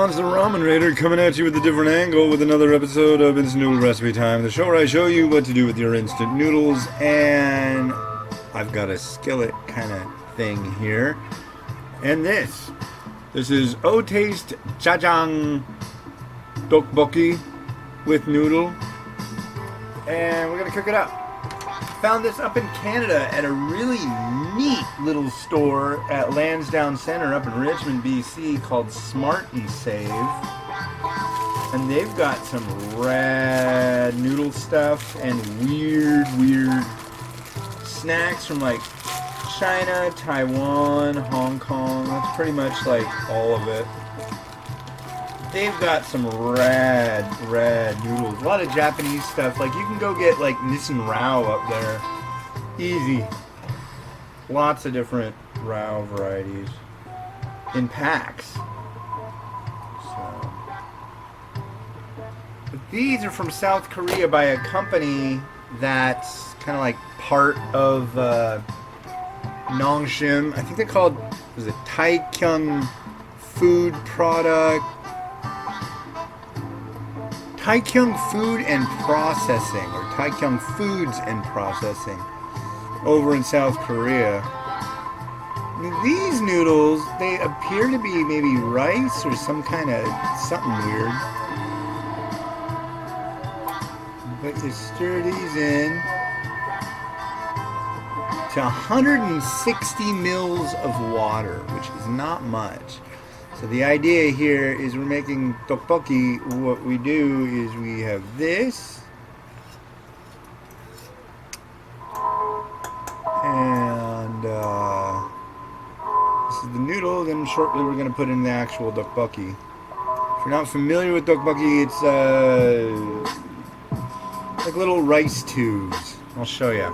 John's the Ramen Raider coming at you with a different angle with another episode of Instant Noodle Recipe Time, the show where I show you what to do with your instant noodles. And I've got a skillet kind of thing here. And this is O-Taste Jjajang Tteokbokki with noodle. And we're going to cook it up. Found this up in Canada at a really neat little store at Lansdowne Center up in Richmond, BC called Smart and Save. And they've got some rad noodle stuff and weird snacks from like China, Taiwan, Hong Kong. That's pretty much like all of it. They've got some rad noodles. A lot of Japanese stuff. Like you can go get like Nissan Rao up there. Easy. Lots of different Rao varieties in packs. So. But these are from South Korea by a company that's kind of like part of Nongshim. I think they're called, was it Taikyung Food Product? Taikyung Food and Processing, or Taikyung Foods and Processing, over in South Korea. These noodles, they appear to be maybe rice or some kind of something weird. But you stir these in to 160 mils of water, which is not much. So the idea here is we're making tteokbokki. What we do is we have this, and this is the noodle. Then shortly we're going to put in the actual tteokbokki. If you're not familiar with tteokbokki, it's like little rice tubes. I'll show you.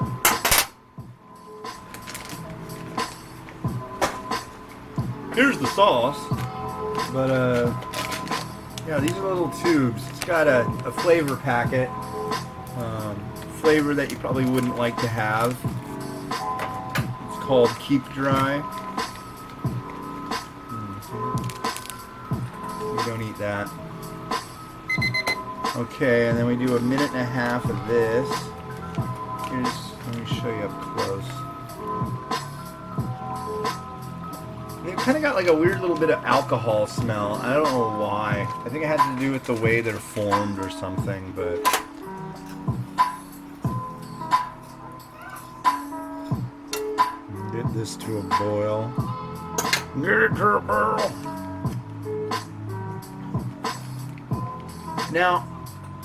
Here's the sauce. But, yeah, these are little tubes. It's got a flavor packet. Flavor that you probably wouldn't like to have. It's called Keep Dry. We don't eat that. Okay, and then we do a minute and a half of this. Let me show you up close. It kind of got like a weird little bit of alcohol smell. I don't know why. I think it had to do with the way they're formed or something, but... Get this to a boil. Get it to a boil! Now,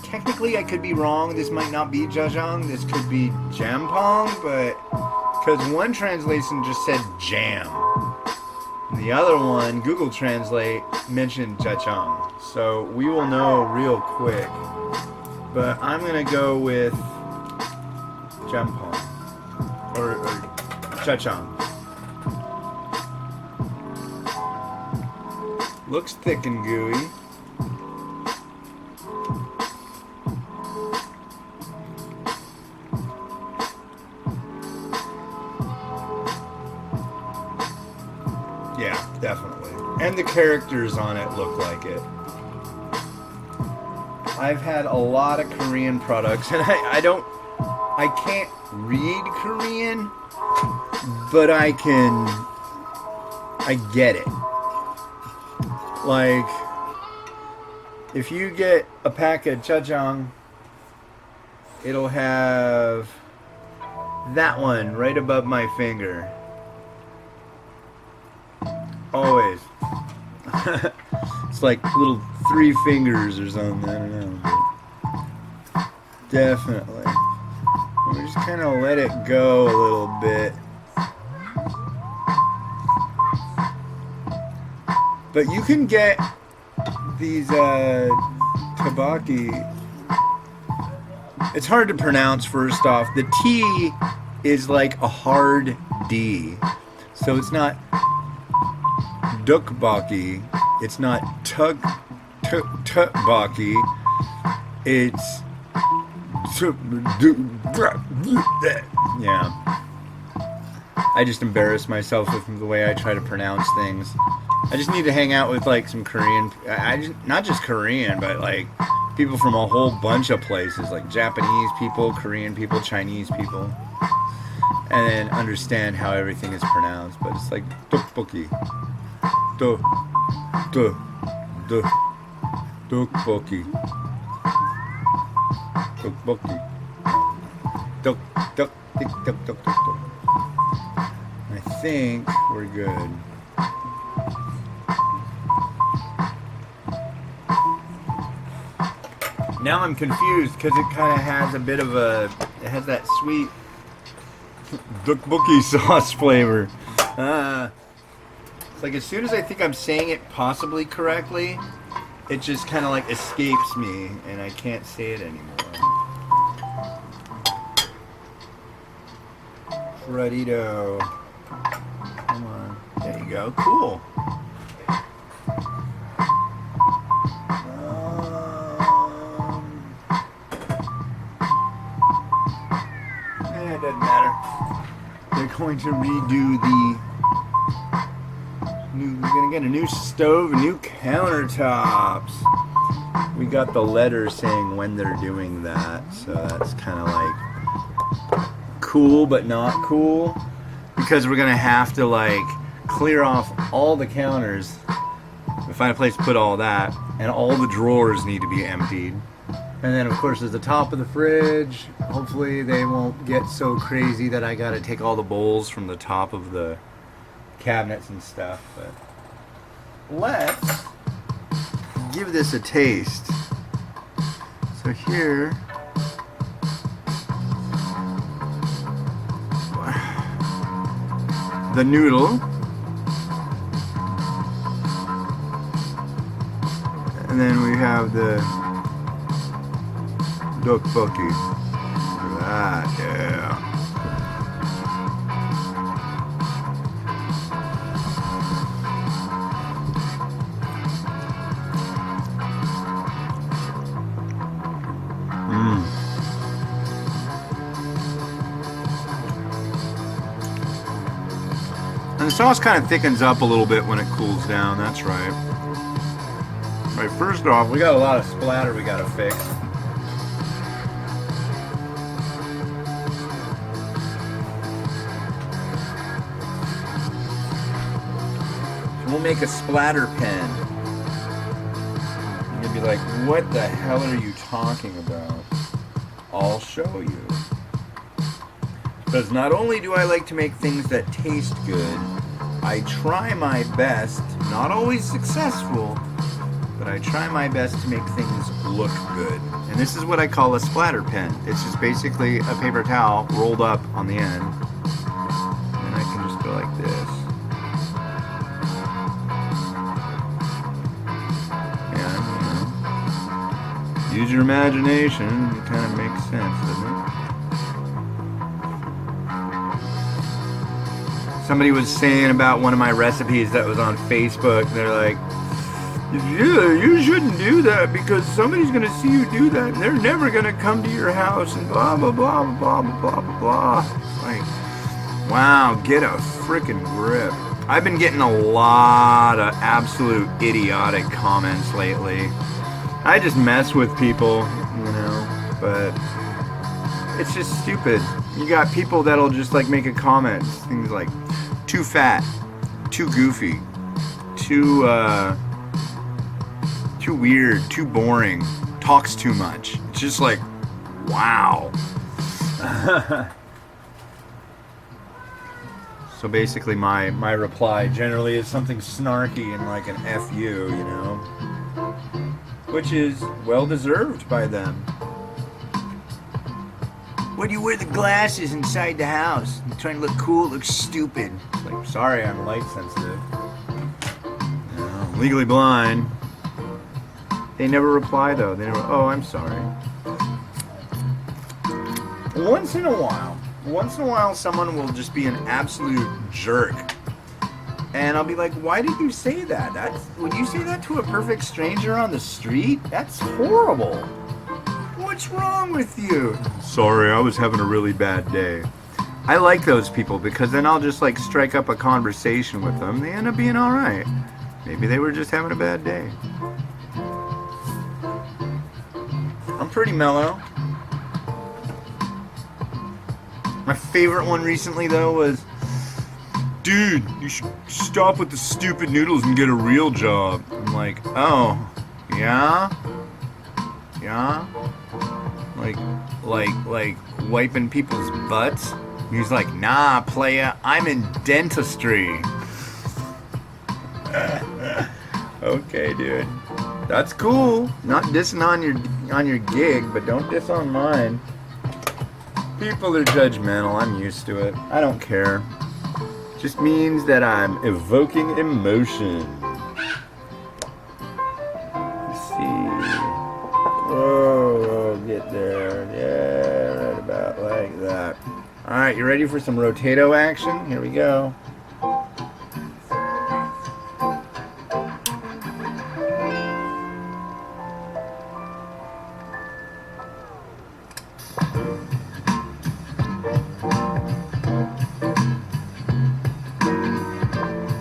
technically I could be wrong. This might not be Jjajang. This could be Jampong, but... Because one translation just said jam. The other one, Google Translate, mentioned Jjajang. So we will know real quick. But I'm going to go with Jampong. Or Jjajang. Looks thick and gooey. Yeah, definitely. And the characters on it look like it. I've had a lot of Korean products, and I can't read Korean, but I get it. Like, if you get a pack of Jjajang, it'll have that one right above my finger. Always. It's like little 3 fingers or something. I don't know. But definitely. We just kind of let it go a little bit. But you can get these tteokbokki. It's hard to pronounce, first off. The T is like a hard D. So it's not Tteokbokki. It's not Tteokbokki. It's yeah. I just embarrass myself with the way I try to pronounce things. I just need to hang out with like some Korean. I just, not just Korean, but like people from a whole bunch of places, like Japanese people, Korean people, Chinese people, and then understand how everything is pronounced. But it's like Tteokbokki, to, to, to, Tteokbokki, Tteokbokki, tok, tok, tik, tok, tok, tok, tok. I think we're good. Now I'm confused because it kind of has a bit of a, it has that sweet Tteokbokki sauce flavor. It's like as soon as I think I'm saying it possibly correctly, it just kind of like escapes me and I can't say it anymore. Fredito. Come on. There you go. Cool. It doesn't matter. They're going to redo the new, we're going to get a new stove, new countertops. We got the letter saying when they're doing that, so that's kind of like cool but not cool, because we're going to have to like clear off all the counters, find a place to put all that, and all the drawers need to be emptied. And then, of course, there's the top of the fridge. Hopefully they won't get so crazy that I gotta take all the bowls from the top of the cabinets and stuff. But let's give this a taste. So here, the noodle. And then we have the Tteokbokki. Ah, yeah. And the sauce kind of thickens up a little bit when it cools down, that's right. Alright, first off, we got a lot of splatter we gotta fix. We'll make a splatter pen. You'll be like, what the hell are you talking about? I'll show you. Because not only do I like to make things that taste good, I try my best, not always successful, but I try my best to make things look good. And this is what I call a splatter pen. It's just basically a paper towel rolled up on the end. And I can just go like this. Use your imagination, it kind of makes sense, doesn't it? Somebody was saying about one of my recipes that was on Facebook, they're like, yeah, you shouldn't do that because somebody's going to see you do that and they're never going to come to your house and blah, blah, blah, blah, blah, blah, blah, blah. Like, wow, get a freaking grip. I've been getting a lot of absolute idiotic comments lately. I just mess with people, you know, but it's just stupid. You got people that'll just like make a comment, things like too fat, too goofy, too weird, too boring, talks too much. It's just like, wow. So basically my reply generally is something snarky and like an F you know. Which is well deserved by them. Why do you wear the glasses inside the house? You're trying to look cool, it looks stupid. Like, sorry, I'm light sensitive. No, I'm legally blind. They never reply though. They never, oh, I'm sorry. Once in a while, someone will just be an absolute jerk. And I'll be like, why did you say that? Would you say that to a perfect stranger on the street? That's horrible. What's wrong with you? Sorry, I was having a really bad day. I like those people because then I'll just like strike up a conversation with them. They end up being alright. Maybe they were just having a bad day. I'm pretty mellow. My favorite one recently, though, was, dude, you should stop with the stupid noodles and get a real job. I'm like, oh, yeah? Yeah? Like wiping people's butts? He's like, nah, playa, I'm in dentistry. Okay, dude. That's cool. Not dissing on your gig, but don't diss on mine. People are judgmental. I'm used to it. I don't care. Just means that I'm evoking emotion. Let's see. Whoa, get there. Yeah, right about like that. Alright, you ready for some rotato action? Here we go.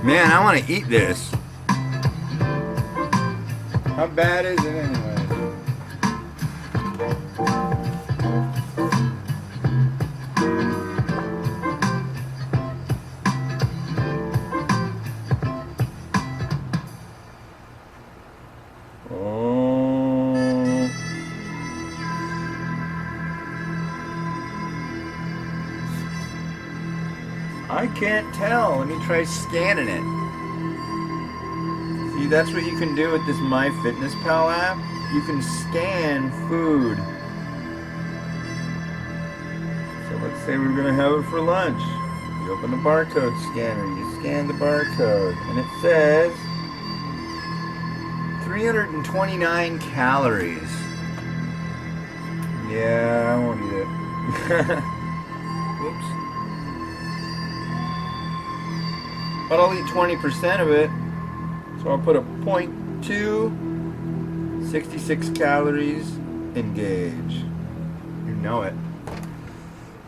Man, I want to eat this. How bad is it anyway? Oh. I can't tell. Let me try scanning it. See, that's what you can do with this MyFitnessPal app. You can scan food. So let's say we're going to have it for lunch. You open the barcode scanner. You scan the barcode. And it says 329 calories. Yeah, I won't eat it. Whoops. But I'll eat 20% of it. So I'll put a 0.2, 66 calories, engage. You know it.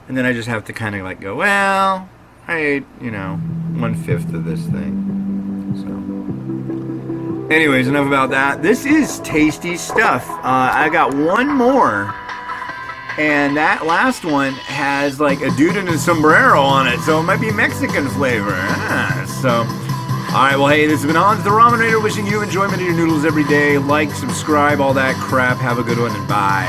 And then I just have to kind of like go, well, I ate, 1/5 of this thing. So, anyways, enough about that. This is tasty stuff. I got one more. And that last one has like a dude in a sombrero on it, so it might be Mexican flavor. Alright, well, hey, this has been Hans the Ramenator, wishing you enjoyment of your noodles every day. Like, subscribe, all that crap. Have a good one, and bye.